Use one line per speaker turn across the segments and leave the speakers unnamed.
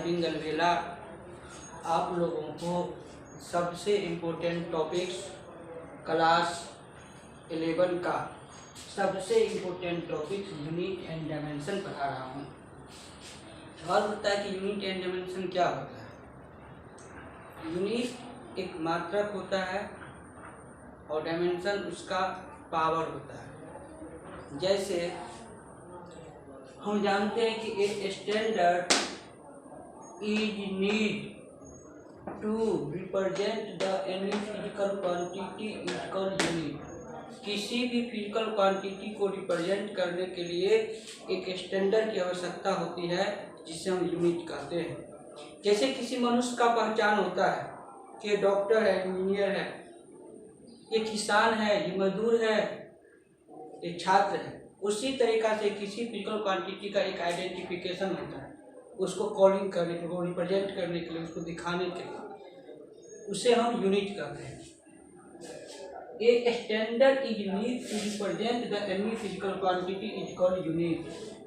अरविंद अलवेला आप लोगों को सबसे इम्पोर्टेंट टॉपिक्स क्लास 11 का सबसे important topics unit and dimension पढ़ा रहा हूँ। सवाल होता है कि यूनिट एंड डायमेंशन क्या होता है। यूनिट एक मात्रक होता है और डायमेंशन उसका पावर होता है। जैसे हम जानते हैं कि एक standard is need to represent the any physical quantity is called unit. किसी भी फिजिकल क्वांटिटी को रिप्रेजेंट करने के लिए एक स्टैंडर्ड की आवश्यकता होती है जिसे हम यूनिट कहते हैं। जैसे किसी मनुष्य का पहचान होता है कि डॉक्टर है, इंजीनियर है, ये किसान है, ये मजदूर है, ये छात्र है। उसी तरीका से किसी फिजिकल क्वांटिटी का एक आइडेंटिफिकेशन होता है, उसको कॉलिंग करने के लिए, रिप्रेजेंट करने के लिए, उसको दिखाने के लिए, उसे हम यूनिट कहते हैं। A standard is need to represent the any physical quantity is called unit.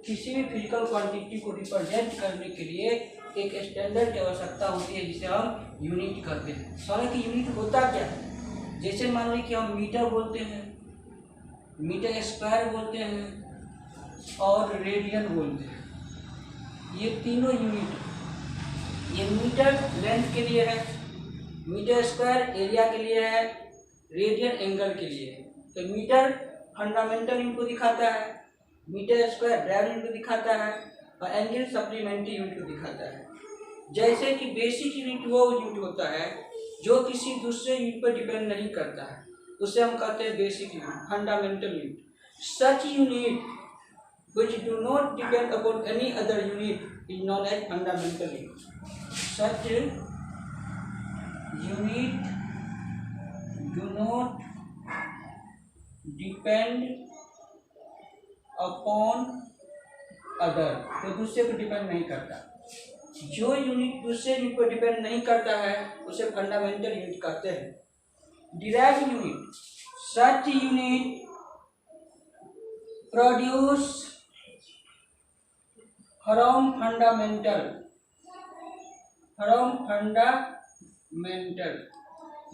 किसी भी फिजिकल क्वांटिटी को रिप्रेजेंट करने के लिए एक स्टैंडर्ड की आवश्यकता होती है जिसे हम यूनिट कहते हैं। हालांकि यूनिट होता क्या है? जैसे मान लीजिए कि हम मीटर बोलते हैं, मीटर स्क्वायर बोलते हैं और रेडियन बोलते हैं। ये तीनों यूनिट, ये मीटर लेंथ के लिए है, मीटर स्क्वायर एरिया के लिए है, रेडियन एंगल के लिए है। तो मीटर फंडामेंटल यूनिट को दिखाता है, मीटर स्क्वायर ड्राइव यूनिट को दिखाता है और एंगल सप्लीमेंट्री यूनिट को दिखाता है। जैसे कि बेसिक यूनिट वो यूनिट होता है जो किसी दूसरे यूनिट पर डिपेंड नहीं करता है, उसे हम कहते हैं basic unit, fundamental unit. Such unit which do not depend upon any other unit is known as fundamental unit. Such unit do not depend upon other, तो दूसरे पर डिपेंड नहीं करता। जो यूनिट दूसरे यूनिट पर डिपेंड नहीं करता है उसे फंडामेंटल यूनिट कहते हैं। Derived unit, such unit produce from fundamental,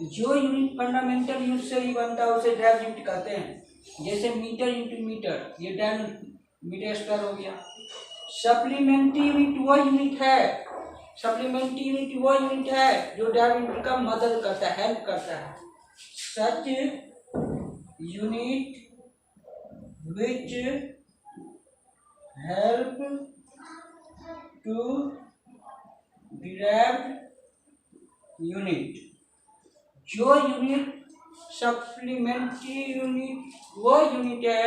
जो यूनिट फंडामेंटल यूनिट से ही बनता है उसे ड्राइव यूनिट कहते हैं। जैसे मीटर इंटू मीटर, ये ड्राइव मीटर स्क्वायर हो गया। सप्लीमेंट्री यूनिट वो यूनिट है, सप्लीमेंट्री यूनिट वो यूनिट है जो ड्राइव यूनिट का मदद करता है, हेल्प करता है। Such unit which help to derived unit, जो यूनिट सप्लीमेंट्री यूनिट वो यूनिट है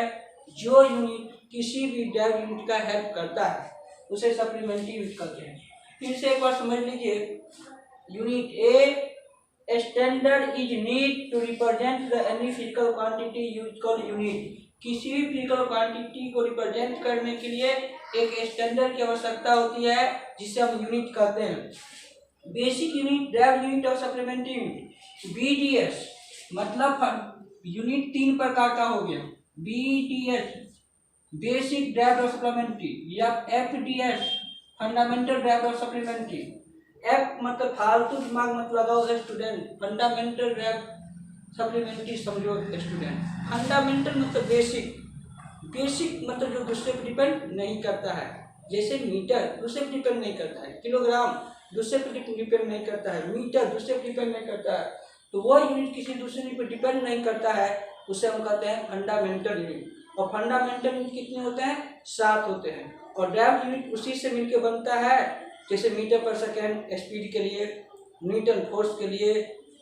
जो यूनिट किसी भी डिराइव्ड यूनिट का हेल्प करता है, उसे सप्लीमेंट्री यूनिट कहते हैं। फिर से एक बार समझ लीजिए, unit a standard is need to represent the any physical quantity use called unit. किसी भी फिजिकल क्वांटिटी को रिप्रेजेंट करने के लिए एक स्टैंडर्ड की आवश्यकता होती है जिसे हम यूनिट कहते हैं। बेसिक यूनिट, ड्राइव यूनिट और सप्लीमेंट्री यूनिट। बीडीएस मतलब यूनिट तीन प्रकार का हो गया। बीडीएस बेसिक, ड्राइव और सप्लीमेंट्री, या एफडीएस फंडामेंटल, ड्राइव और सप्लीमेंट्री। एफ मतलब फालतू दिमाग मत लगाओ स्टूडेंट, फंडामेंटल, ड्राइव, सप्लीमेंट्री समझो स्टूडेंट। फंडामेंटल मतलब बेसिक, बेसिक मतलब जो दूसरे पर डिपेंड नहीं करता है। जैसे मीटर दूसरे पर डिपेंड नहीं करता है, किलोग्राम दूसरे पर डिपेंड नहीं करता है, मीटर दूसरे पर डिपेंड नहीं करता है। तो वो यूनिट किसी दूसरे यूनिट पर डिपेंड नहीं करता है, उसे हम कहते हैं फंडामेंटल यूनिट। और फंडामेंटल यूनिट कितने होते हैं? 7 होते हैं। और ड्राइव यूनिट उसी से मिलकर बनता है, जैसे मीटर पर सेकेंड स्पीड के लिए, न्यूटन फोर्स के लिए,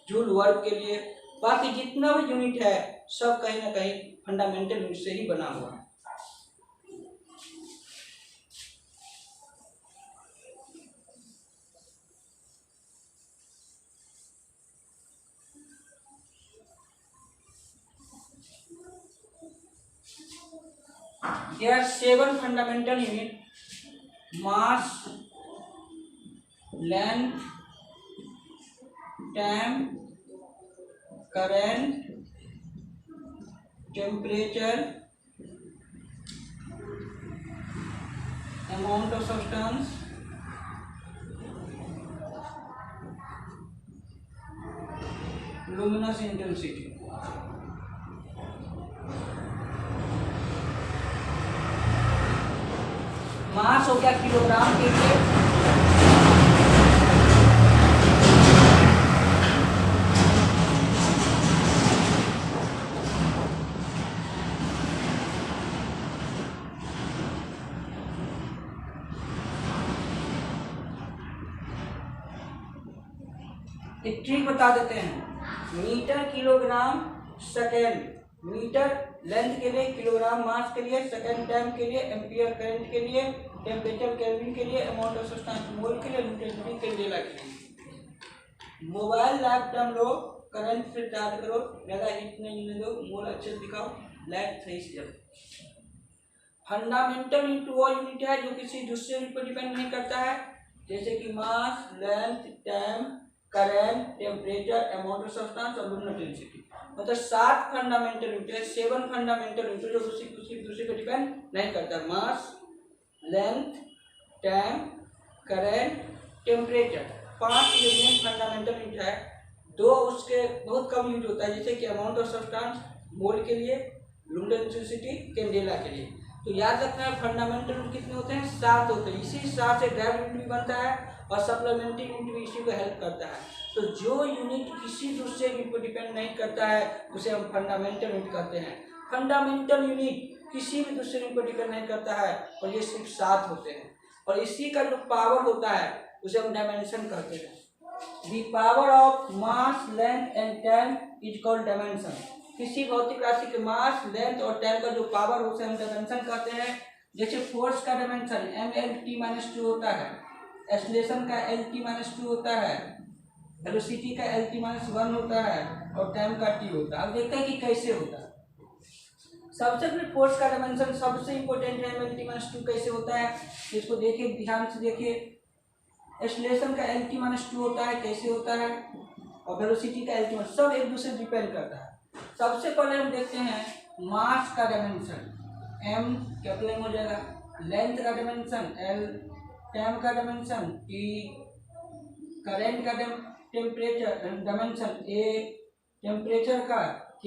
जूल वर्क के लिए। बाकी जितना भी यूनिट है सब कहीं ना कहीं फंडामेंटल यूनिट से ही बना हुआ है। There are 7 fundamental units: mass, length, time, current, temperature, amount of substance, luminous intensity. Mass हो गया किलोग्राम के लिए, एक ट्रिक बता देते हैं। Metre kilogram second, metre length के लिए, किलोग्राम मास के लिए, सेकेंड टाइम के लिए, एम्पियर करंट के लिए, टेम्परेचर केल्विन के लिए, अमाउंट ऑफ सब्सटेंस मोल के लिए, न्यूटन कैंडेला के लिए। मोबाइल लैपटॉप लो, करंट से चार्ज करो, ज़्यादा हीट नहीं लेने दो, मोल अच्छे से दिखाओ, लाइट सही से जलो। फंडामेंटल यूनिट वो यूनिट है जो किसी दूसरे यूनिट पर डिपेंड नहीं करता है, जैसे कि mass, length, time, current, temperature, amount of substance और लुमिनस इंटेंसिटी। मतलब 7 फंडामेंटल यूनिट है, 7 फंडामेंटल यूनिट जो दूसरे पर डिपेंड नहीं करता। मास, लेंथ, टाइम, करंट, टेम्परेचर, 5 ये मेन फंडामेंटल यूनिट है। 2 उसके बहुत कम यूज होता है, जैसे कि अमाउंट ऑफ सब्सटेंस मोल के लिए, लुमिनस इंटेंसिटी कैंडेला के लिए। तो याद रखना है फंडामेंटल यूनिट कितने होते हैं, 7 होते हैं। इसी हिसाब से ड्राइव यूनिट भी बनता है और सप्लीमेंट्री यूनिट भी इसी को हेल्प करता है। तो जो यूनिट किसी दूसरे यूनिट पर डिपेंड नहीं करता है उसे हम फंडामेंटल यूनिट कहते हैं। फंडामेंटल यूनिट किसी भी दूसरे यूनिट पर डिपेंड नहीं करता है और ये सिर्फ 7 होते हैं। और इसी का जो पावर होता है उसे हम डायमेंशन कहते हैं। The power of mass, length and time is called dimension. किसी भौतिक राशि के मास, लेंथ और टाइम का जो पावर उसे हम डायमेंशन कहते हैं। जैसे फोर्स का डायमेंशन mL_t-2 होता है, एक्सेलरेशन का L_t-2 होता है, वेलोसिटी का L_t-1 होता है और टाइम का t होता है। अब देखते हैं कि कैसे होता है। सबसे पहले फोर्स का डायमेंशन सबसे इंपॉर्टेंट है, mL_t-2 कैसे होता है इसको देखिए, ध्यान से देखिए। एक्सेलरेशन का L_t-2 होता है, कैसे होता है, और वेलोसिटी का L_t, सब एक दूसरे डिपेंड करता है। सबसे पहले हम देखते हैं मास का डायमेंशन, m कैपिटल M हो जाएगा, लेंथ का डायमेंशन L, टाइम का डायमेंशन T, करंट का टेम्परेचर डायमेंशन A, टेम्परेचर का K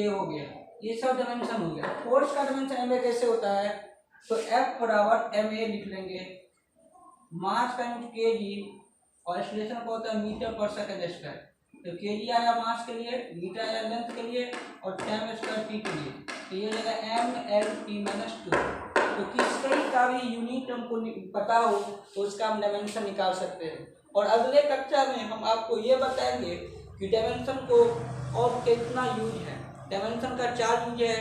हो गया, ये सब डायमेंशन हो गया। फोर्स का डायमेंशन MA कैसे होता है, तो F बराबर MA लिख लेंगे। मास का यूनिट kg और एक्सेलरेशन का होता है मीटर पर सेकंड स्क्वायर। तो kg आया मास के लिए, मीटर आया लेंथ के लिए और टाइम स्क्वायर t के लिए। तो ये जगह mL_t-2। तो किसी का भी यूनिट हमको पता हो तो उसका हम डायमेंशन निकाल सकते हैं। और अगले कक्षा में हम आपको ये बताएंगे कि डायमेंशन को और कितना यूज है। डायमेंशन का 4 यूज है: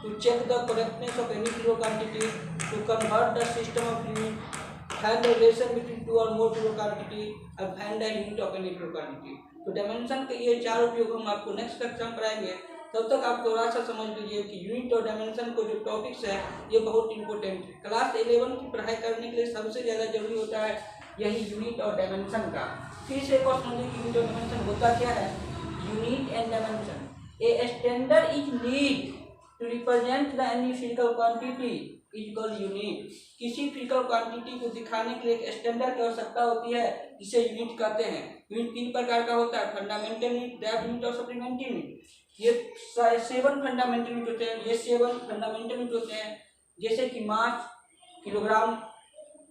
to check the correctness of any kilo quantity, to convert the system of unit, find the relation between 2 or more kilo quantity, and find the unit of any kilo quantity। तो dimension के ये 4 उपयोग हम आपको next कक्षा में पढ़ाएंगे। तब तक आप थोड़ा सा समझ लीजिए कि यूनिट और डायमेंशन को जो टॉपिक्स है ये बहुत इंपॉर्टेंट है। क्लास 11 की पढ़ाई करने के लिए सबसे ज़्यादा जरूरी होता है यही यूनिट और डायमेंशन का। फिर से एक बार समझिए कि यूनिट और डायमेंशन होता क्या है। Unit and dimension, a standard is need to represent the any physical quantity is called unit. किसी फिजिकल क्वांटिटी को दिखाने के लिए एक स्टैंडर्ड की आवश्यकता होती है जिसे यूनिट कहते हैं। यूनिट 3 प्रकार का होता है: फंडामेंटल यूनिट, ड्राइव यूनिट और सप्लीमेंट्री यूनिट। ये 7 फंडामेंटल यूनिट होते हैं। ये 7 फंडामेंटल यूनिट होते हैं जैसे कि mass kilogram,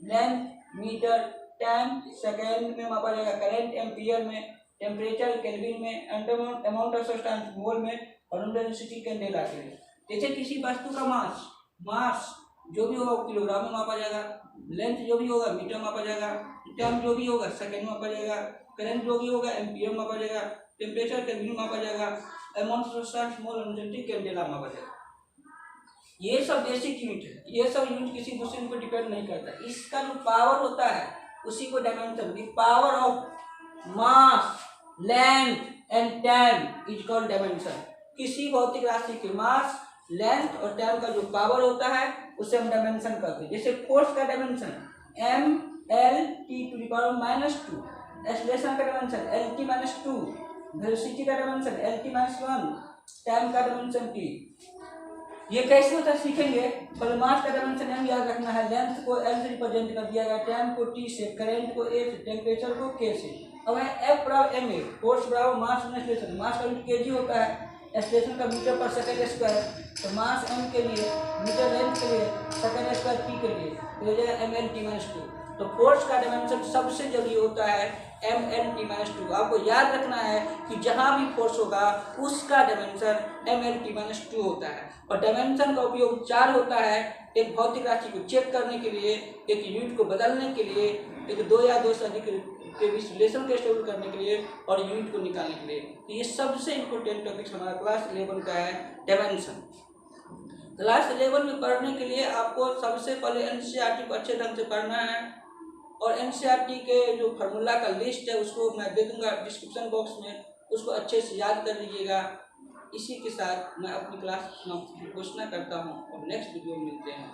length metre, time second में मापा जाएगा, करंट एम्पियर में, टेम्परेचर केल्विन में, अमाउंट ऑफ सब्सटेंस मोल में और इंटेंसिटी कैंडेला के लिए। जैसे किसी वस्तु का मास जो भी होगा किलोग्राम में मापा जाएगा, लेंथ जो भी होगा मीटर में मापा जाएगा, टाइम जो भी होगा सेकेंड में मापा जाएगा, करंट जो भी होगा एम्पियर में मापा जाएगा, टेम्परेचर केल्विन में मापा जाएगा, अमाउंट ऑफ सब्सटेंस मोल और इंटेंसिटी कैंडेला में मापा जाएगा। ये सब बेसिक यूनिट है। ये सब यूनिट किसी दूसरे पर डिपेंड नहीं करता। इसका जो पावर होता है उसी को dimension, the power of mass, length and time is called dimension. किसी भौतिक राशि के मास, लेंथ और टाइम का जो पावर होता है उसे हम डायमेंशन कहते हैं। जैसे फोर्स का डायमेंशन mL_t⁻², एक्सेलरेशन का डायमेंशन L_t-2, वेलोसिटी का डायमेंशन L_t-1, टाइम का डायमेंशन t। ये कैसे होता है सीखेंगे। पर मास का डायमेंशन m याद रखना है, लेंथ को L से रिप्रेजेंट कर दिया गया, टाइम को t से, करंट को A से, टेम्परेचर को K से। अब है F बराबर ma, फोर्स बराबर मास × एक्सेलरेशन, मास का यूनिट kg होता है, एक्सेलरेशन का मीटर पर सेकंड स्क्वायर, तो मास m के लिए, मीटर लेंथ के लिए, सेकंड स्क्वायर p के लिए, तो हो जाएगा mn/t-2। तो फोर्स का डायमेंशन सबसे जल्दी होता है mn/t-2। आपको याद रखना है कि जहां भी फोर्स होगा उसका डायमेंशन mn/t-2 होता है। और डायमेंशन का उपयोग 4 होता है, एक भौतिक राशि को चेक करने के लिए, एक यूनिट को बदलने के लिए, एक 2 या 2 से अधिक के बीच रिलेशन को स्टेबल करने के लिए, और यूनिट को निकालने के लिए। तो ये सबसे इम्पोर्टेंट टॉपिक्स हमारा क्लास 11 का है, डायमेंशन। क्लास 11 में पढ़ने के लिए आपको सबसे पहले एनसीईआरटी को अच्छे ढंग से पढ़ना है, और एनसीईआरटी के जो फार्मूला का लिस्ट है उसको मैं दे दूंगा डिस्क्रिप्शन बॉक्स में, उसको अच्छे से याद कर लीजिएगा। इसी के साथ मैं अपनी क्लास घोषणा करता हूँ और नेक्स्ट वीडियो में मिलते हैं।